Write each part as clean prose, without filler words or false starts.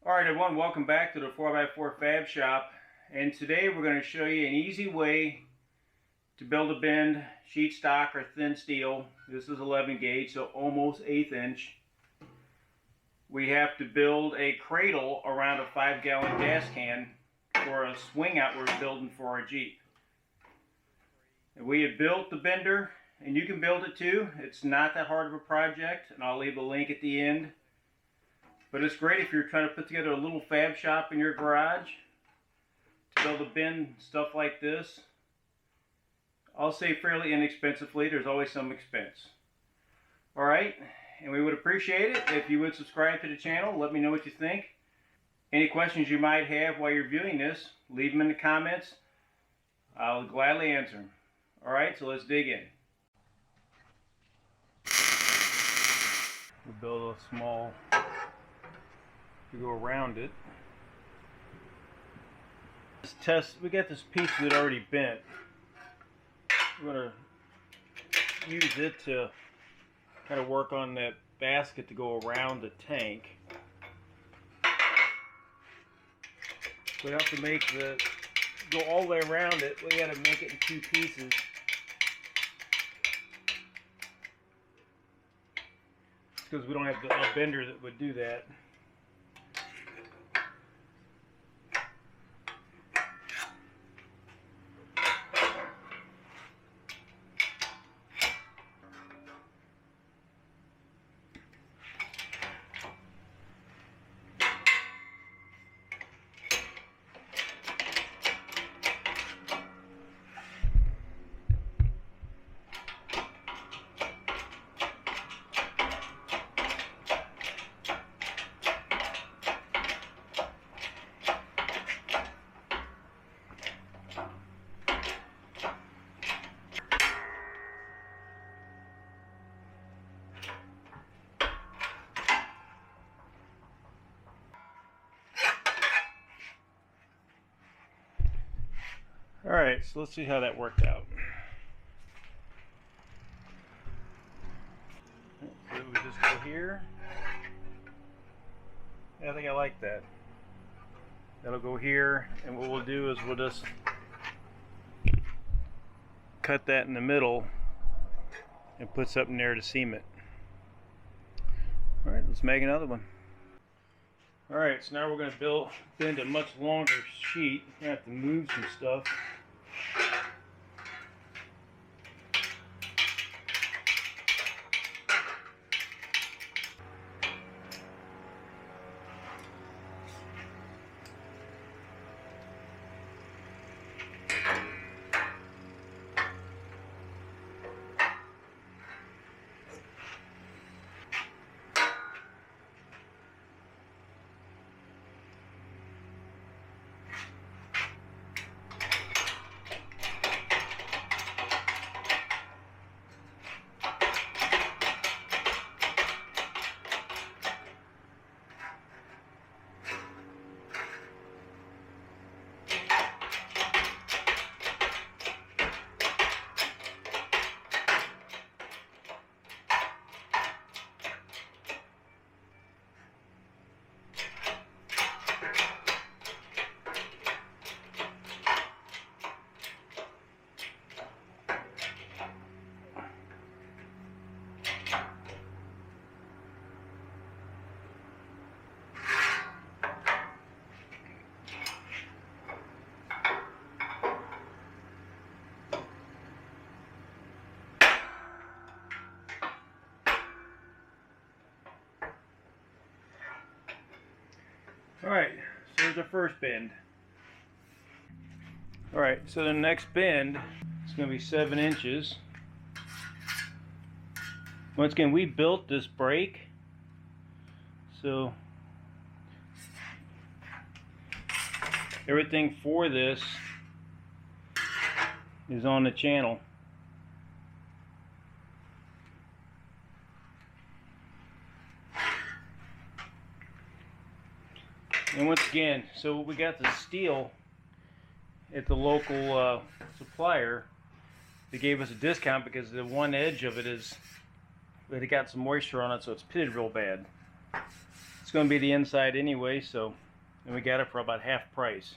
Alright everyone, welcome back to the 4x4 Fab Shop, and today we're going to show you an easy way to build a bend, sheet stock or thin steel. This is 11 gauge, so almost 1/8 inch. We have to build a cradle around a 5-gallon gas can for a swing out we're building for our Jeep. And we have built the bender, and you can build it too. It's not that hard of a project, and I'll leave a link at the end. But it's great if you're trying to put together a little fab shop in your garage to build a bin, stuff like this. I'll say fairly inexpensively. There's always some expense. Alright, and we would appreciate it if you would subscribe to the channel. Let me know what you think. Any questions you might have while you're viewing this, leave them in the comments. I'll gladly answer them. Alright, so let's dig in. We'll build a small to go around it. Let's test. We got this piece that already bent. We're going to use it to kind of work on that basket to go around the tank. We have to make go all the way around it. We got to make it in 2 pieces. Because we don't have a bender that would do that. Alright, so let's see how that worked out. So we just go here. Yeah, I think I like that. That'll go here, and what we'll do is we'll just cut that in the middle and put something there to seam it. Alright, let's make another one. Alright, so now we're going to bend a much longer sheet. We're going to have to move some stuff. Alright, so there's the first bend. Alright, so the next bend is going to be 7 inches. Once again, we built this brake, so everything for this is on the channel. And once again, so we got the steel at the local supplier. They gave us a discount because the one edge of it it got some moisture on it, so it's pitted real bad. It's going to be the inside anyway, so, and we got it for about half price.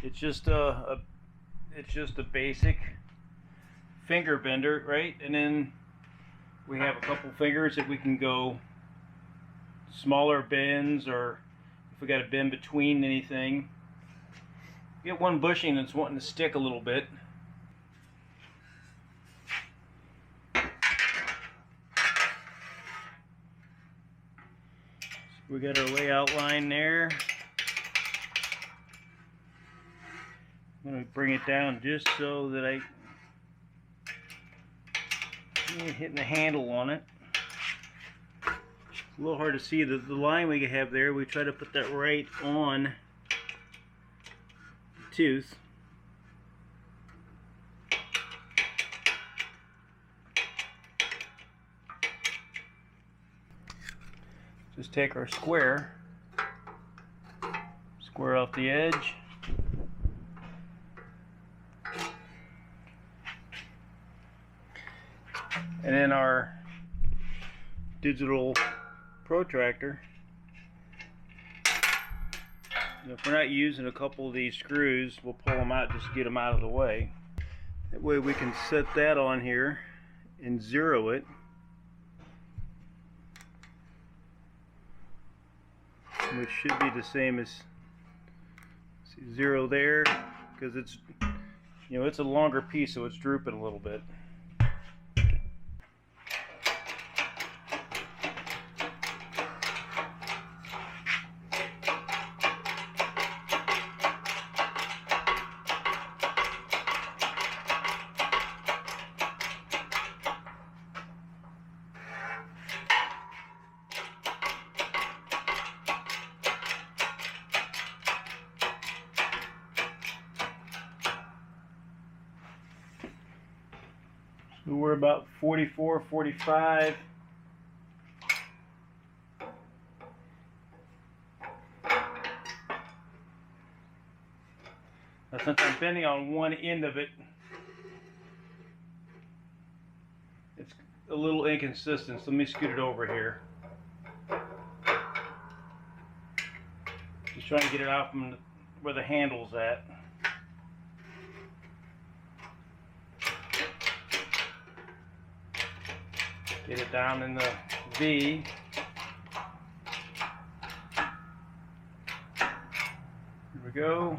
It's just a basic finger bender, right? And then we have a couple fingers that we can go smaller bends, or if we got a bend between anything. Get one bushing that's wanting to stick a little bit. So we got our layout line there. I'm going to bring it down just so that I'm hitting the handle on it. It's a little hard to see the line we have there. We try to put that right on the tooth. Just take our square off the edge. And then our digital protractor. If we're not using a couple of these screws, we'll pull them out just to get them out of the way. That way we can set that on here and zero it. Which should be the same as, see, zero there, because it's, you know, it's a longer piece, so it's drooping a little bit. So we're about 44, 45. Now, since I'm bending on one end of it, it's a little inconsistent, so let me scoot it over here. Just trying to get it out from where the handle's at. Get it down in the V. Here we go.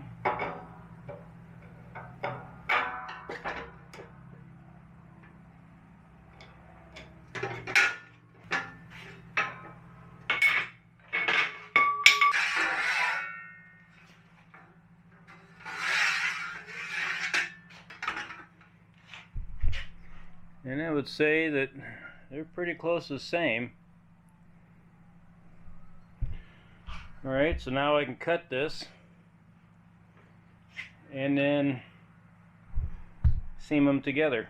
And I would say that they're pretty close to the same. Alright, so now I can cut this and then seam them together.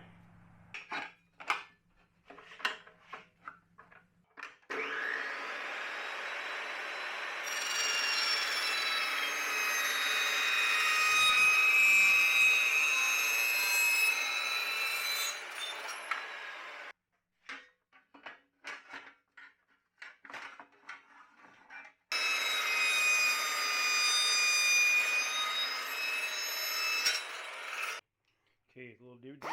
Okay, a little doodle.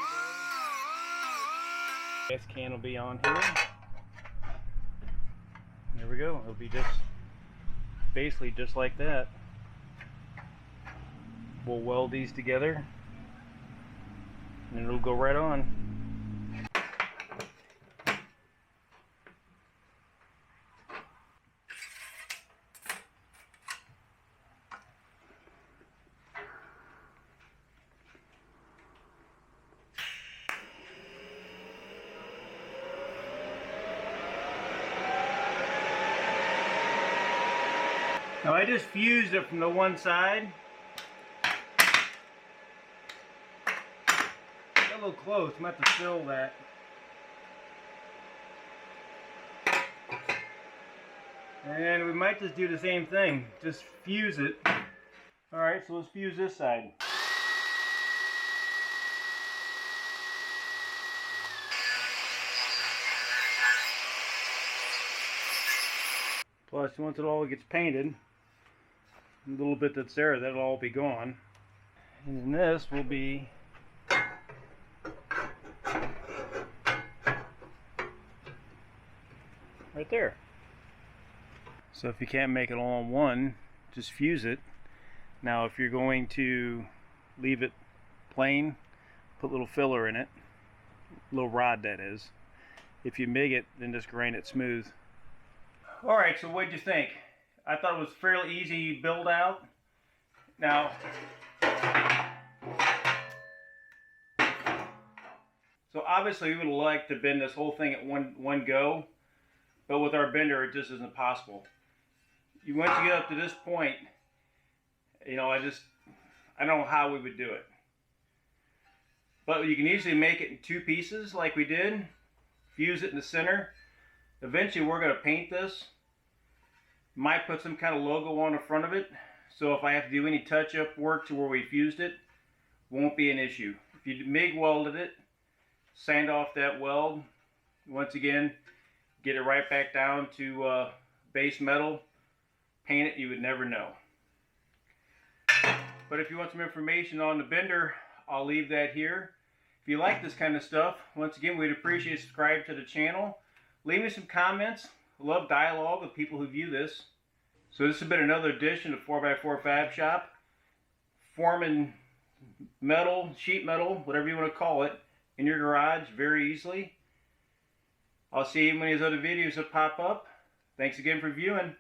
Gas can will be on here. There we go. It'll be just basically just like that. We'll weld these together and it'll go right on. Now I just fused it from the one side. Got a little close, I'm going to have to fill that. And we might just do the same thing, just fuse it. Alright, so let's fuse this side. Plus, once it all gets painted, a little bit that's there, that'll all be gone. And then this will be right there. So if you can't make it all in one, just fuse it. Now if you're going to leave it plain, put a little filler in it, a little rod that is. If you MIG it, then just grind it smooth. Alright, so what'd you think? I thought it was fairly easy build out. Now, so obviously we would like to bend this whole thing at one go, but with our bender it just isn't possible. Once you get up to this point, you know, I don't know how we would do it. But you can easily make it in two pieces like we did, fuse it in the center. Eventually we're going to paint this. Might put some kind of logo on the front of it, so if I have to do any touch-up work to where we fused it, won't be an issue. If you MIG welded it, sand off that weld, once again, get it right back down to base metal, paint it, you would never know. But if you want some information on the bender, I'll leave that here. If you like this kind of stuff, once again, we'd appreciate subscribe to the channel. Leave me some comments. I love dialogue with people who view this. So this has been another edition of 4x4 Fab Shop. Forming metal, sheet metal, whatever you want to call it, in your garage very easily. I'll see you in one of these other videos that pop up. Thanks again for viewing.